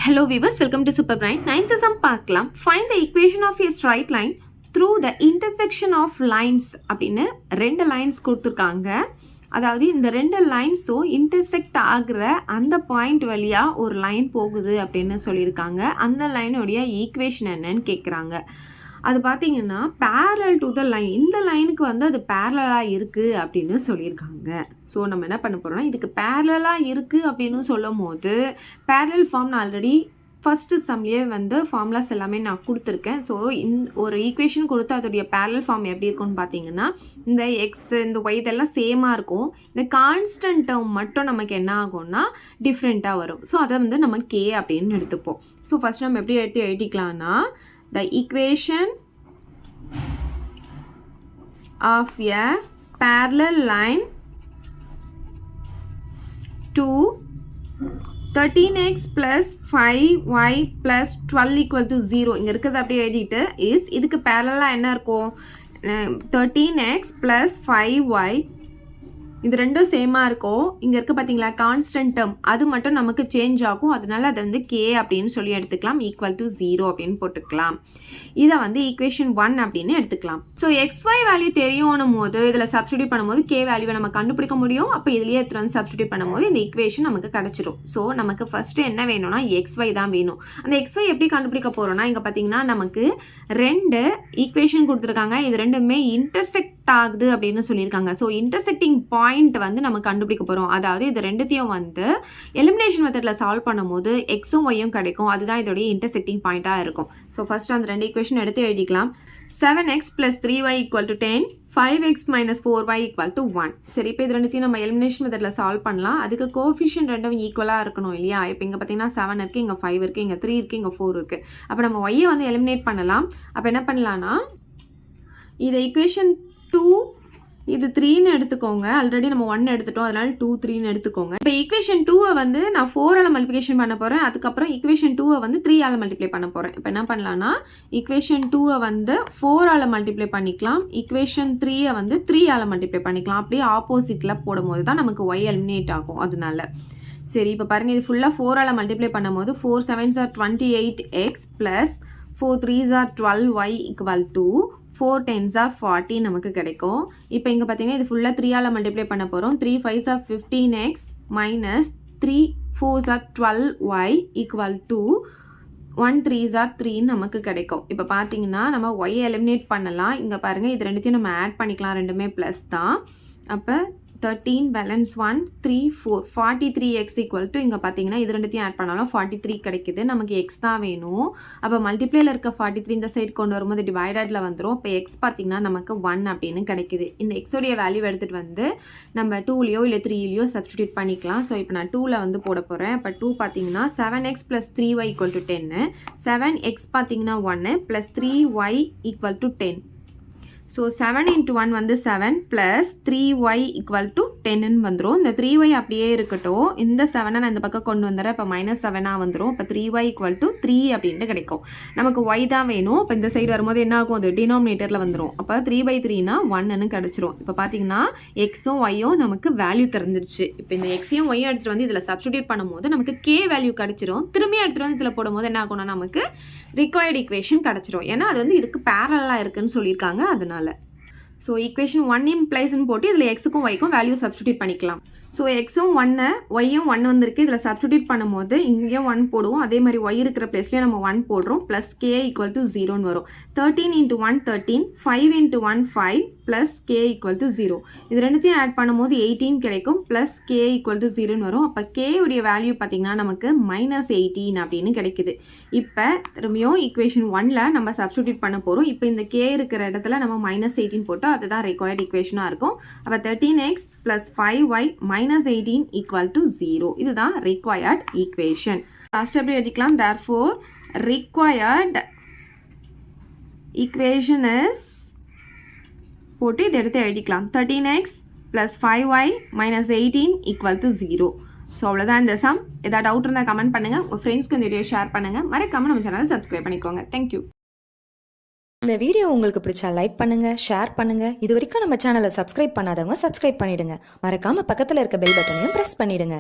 Hello viewers, welcome to Super Brain. 9th sum பார்க்கலாம். Find the equation of a straight line through the intersection of lines அப்படின்னு ரெண்டு lines கொடுத்துருக்காங்க. அதாவது இந்த ரெண்டு லைன்ஸும் இன்டர்செக்ட் ஆகிற அந்த பாயிண்ட் வழியாக ஒரு லைன் போகுது அப்படின்னு சொல்லியிருக்காங்க. அந்த லைனுடைய ஈக்குவேஷன் என்னன்னு கேட்குறாங்க. அது பார்த்தீங்கன்னா பேரலல் டு த லைன், இந்த லைனுக்கு வந்து அது பேரலாக இருக்குது அப்படின்னு சொல்லியிருக்காங்க. ஸோ நம்ம என்ன பண்ண போகிறோம்னா, இதுக்கு பேரலாக இருக்குது அப்படின்னு சொல்லும் போது பேரலல் ஃபார்ம் நான் ஆல்ரெடி ஃபஸ்ட்டு சம்லேயே வந்து ஃபார்முலாஸ் எல்லாமே நான் கொடுத்துருக்கேன். ஸோ ஒரு ஈக்குவேஷன் கொடுத்து அதோடைய பேரலல் ஃபார்ம் எப்படி இருக்கும்னு பார்த்தீங்கன்னா, இந்த எக்ஸ் இந்த ஒய் இதெல்லாம் சேமாக இருக்கும். இந்த கான்ஸ்டன்ட் டேர்ம் மட்டும் நமக்கு என்ன ஆகும்னா டிஃப்ரெண்ட்டாக வரும். ஸோ அதை வந்து நம்ம கே அப்படின்னு எடுத்துப்போம். ஸோ ஃபஸ்ட் நம்ம எப்படி எழுதிக்கலாம்னா, the equation of a parallel line to 13x plus 5y plus 12 equal to 0 இங்க இருக்கிறது அப்படியே எழுதிட்டு is இதுக்கு parallel என்ன இருக்கும், 13x plus 5y இது ரெண்டும் சேமாக இருக்கும். இங்கே இருக்க பார்த்தீங்களா கான்ஸ்டன்ட் டேர்ம், அது மட்டும் நமக்கு சேஞ்ச் ஆகும். அதனால அதை வந்து கே அப்படின்னு சொல்லி எடுத்துக்கலாம், ஈக்குவல் டு 0 அப்படின்னு போட்டுக்கலாம். இதை வந்து ஈக்குவேஷன் 1 அப்படின்னு எடுத்துக்கலாம். ஸோ XY வேல்யூ தெரியணும் போது இதில் சப்ஸ்டியூட் பண்ணும்போது கே வேல்யூவை நம்ம கண்டுபிடிக்க முடியும். அப்போ இதுலேயே எடுத்து வந்து சப்ஸ்டியூட் பண்ணும்போது இந்த ஈக்குவேஷன் நமக்கு கிடச்சிரும். ஸோ நமக்கு ஃபஸ்ட்டு என்ன வேணும்னா XY தான் வேணும். அந்த XY எப்படி கண்டுபிடிக்க போகிறோம்னா, இங்கே பார்த்தீங்கன்னா நமக்கு ரெண்டு ஈக்குவேஷன் கொடுத்துருக்காங்க. இது ரெண்டுமே இன்டர்செக்ட் ஆகுது அப்படின்னு சொல்லியிருக்காங்க. ஸோ இன்டர்செக்டிங் பாயிண்ட் வந்து நம்ம கண்டுபிடிக்க போகிறோம். அதாவது இது ரெண்டுத்தையும் வந்து எலிமினேஷன் மெத்தடில் சால்வ் பண்ணும்போது எக்ஸும் ஒய்யும் கிடைக்கும். அதுதான் இதோடைய இன்டர்செக்டிங் பாயிண்ட்டாக இருக்கும். ஸோ ஃபர்ஸ்ட் அந்த ரெண்டு ஈக்குவேஷன் எடுத்து எழுதிக்கலாம். 7x plus 3y equal to 10, 5x minus 4y equal to 1. சரி, இப்போ இது ரெண்டுத்தையும் நம்ம எலிமினேஷன் மெத்தடில் சால்வ் பண்ணலாம். அதுக்கு கோஎஃபிஷியன்ட் ரெண்டும் ஈக்குவலாக இருக்கணும் இல்லையா? இப்போ இங்கே பார்த்தீங்கன்னா 7 இருக்குது, இங்கே 5 இருக்குது, இங்கே 3 இருக்குது, இங்கே 4 இருக்குது. அப்போ நம்ம ஒய்யை வந்து எலிமினேட் பண்ணலாம். அப்போ என்ன பண்ணலான்னா, இதை ஈக்குவேஷன் 2 இது 3ன்னு எடுத்துக்கோங்க. ஆல்ரெடி நம்ம 1 எடுத்துட்டோம், அதனால 2 3ன்னு எடுத்துக்கோங்க. இப்போ ஈக்குவேஷன் 2 வந்து நான் 4ஆல் மல்டிப்ளிகேஷன் பண்ண போகிறேன். அதுக்கப்புறம் ஈக்குவேஷன் 2 வந்து 3ஆல் மல்டிப்ளை பண்ண போகிறேன். இப்போ என்ன பண்ணலான்னா, ஈக்குவேஷன் 2 வந்து 4ஆல் மல்டிப்ளை பண்ணிக்கலாம், ஈக்குவேஷன் 3 வந்து 3ஆல் மல்டிப்ளை பண்ணிக்கலாம். அப்படியே ஆப்போசிட்டில் போடும்போது தான் நமக்கு ஒய் எலிமினேட் ஆகும். அதனால சரி, இப்போ பாருங்கள், இது ஃபுல்லாக 4ஆல் மல்டிப்ளை பண்ணும்போது 4 7s are 28x plus 4 3s are 12y equal to 4 10s are 40 நமக்கு கிடைக்கும். இப்போ இங்கே பார்த்தீங்கன்னா இது ஃபுல்லாக 3ஆல் மல்டிப்ளை பண்ண போகிறோம். 3 5s are 15x minus 3 4s are 12y equal to 1 3s are 3 நமக்கு கிடைக்கும். இப்போ பார்த்தீங்கன்னா நம்ம y எலிமினேட் பண்ணலாம். இங்கே பாருங்கள், இது ரெண்டுத்தையும் நம்ம ஆட் பண்ணிக்கலாம், ரெண்டுமே ப்ளஸ் தான். அப்போ 13 பேலன்ஸ் 1 3 4 43x equal to இங்கே பார்த்தீங்கன்னா இது ரெண்டுத்தையும் ஆட் பண்ணாலும் 43 கிடைக்குது. நமக்கு எக்ஸ் தான் வேணும். அப்போ மல்டிப்ளேயில் இருக்க 43 இந்த சைடு கொண்டு வரும்போது டிவைடடில் வந்துடும். இப்போ எக்ஸ் பார்த்தீங்கன்னா நமக்கு 1 அப்படின்னு கிடைக்குது. இந்த எக்ஸோடைய வேல்யூ எடுத்துகிட்டு வந்து நம்ம 2லையோ இல்லை 3லையோ சப்ஸ்டியூட் பண்ணிக்கலாம். ஸோ இப்போ நான் 2ல் வந்து போட போகிறேன். இப்போ 2 பார்த்தீங்கன்னா 7x plus 3y equal to 10, 7x பார்த்தீங்கன்னா 1 plus 3y equal to 10. So 7 into 1 வந்து 7 plus 3y equal to 10ன்னு வந்துடும். இந்த 3y அப்படியே இருக்கட்டும். இந்த 7 நான் இந்த பக்கம் கொண்டு வந்துடுறேன். இப்போ -7ஆக வந்துடும். இப்போ 3y equal to 3 அப்படின்ட்டு கிடைக்கும். நமக்கு y தான் வேணும். இப்போ இந்த சைடு வரும்போது என்ன ஆகும், அது டினாமினேட்டரில் வந்துடும். அப்போ 3/3னா 1ன்னு கிடச்சிரும். இப்போ பார்த்தீங்கன்னா எக்ஸும் ஒய்யும் நமக்கு வேல்யூ தெரிஞ்சிருச்சு. இப்போ இந்த எக்ஸையும் ஒய்யும் எடுத்துகிட்டு வந்து இதில் சப்ஸ்டியூட் பண்ணும்போது நமக்கு கே வேல்யூ கிடச்சிரும். திரும்பி எடுத்துகிட்டு வந்து இதில் போடும்போது என்ன ஆகும்னா நமக்கு ரிக்வயர்டு ஈக்குவேஷன் கிடச்சிரும். ஏன்னா அது வந்து இதுக்கு பேரலாக இருக்குன்னு சொல்லியிருக்காங்க. அதனால ஸோ ஈக்குவேஷன் 1 இம்ப்ளைஸ்ன்னு போட்டு இதில் எக்ஸுக்கும் ஒய்க்கும் வேல்யூ சப்ஸ்டியூட் பண்ணிக்கலாம். ஸோ எக்ஸும் 1 ஒய்யும் 1 வந்திருக்கு. இதில் சப்ஸ்டியூட் பண்ணும்போது இங்கேயும் 1 போடுவோம். அதே மாதிரி ஒய் இருக்கிற பிளேஸ்லேயே நம்ம 1 போடுறோம். ப்ளஸ் கே ஈக்குவல் டு 0ன்னு வரும். 13 into 1 13, 5 into 1 5 plus K equal to 0. இது ரெண்டுத்தையும் ஆட் பண்ணும்போது 18 கிடைக்கும். ப்ளஸ் கே ஈக்குவல் டு 0ன்னு வரும். அப்போ கே உடைய வேல்யூ பார்த்தீங்கன்னா நமக்கு -18 அப்படின்னு கிடைக்குது. இப்போ திரும்பியும் ஈக்குவேஷன் 1ல் நம்ம சப்ஸ்டியூட் பண்ண போகிறோம். இப்போ இந்த கே இருக்கிற இடத்துல நம்ம -18 போட்டோம். அதுதான் ரிக்வயர்டு ஈக்குவேஷனாக இருக்கும். அப்போ 13x plus 5y minus 18 equal to 0. இதுதான் required equation. லாஸ்ட் எப்படி எழுதிக்கலாம், therefore required equation is போட்டு இதை எடுத்து எழுதிக்கலாம். 13x plus 5y minus 18 equal to 0. So அவ்வளோதான் இந்த சம். ஏதாவது டவுட் இருந்தால் கமெண்ட் பண்ணுங்கள். உங்கள் ஃப்ரெண்ட்ஸ்க்கு இந்த வீடியோ ஷேர் பண்ணுங்கள். மறக்காமல் நம்ம சேனலை சப்ஸ்கிரைப் பண்ணிக்கோங்க. தேங்க்யூ. இந்த வீடியோ உங்களுக்கு பிடிச்சா லைக் பண்ணுங்க, ஷேர் பண்ணுங்க. இது வரைக்கும் நம்ம சேனலை சப்ஸ்கிரைப் பண்ணாதவங்க சப்ஸ்கிரைப் பண்ணிடுங்க. மறக்காம பக்கத்தில் இருக்க பெல் பட்டனையும் பிரஸ் பண்ணிடுங்க.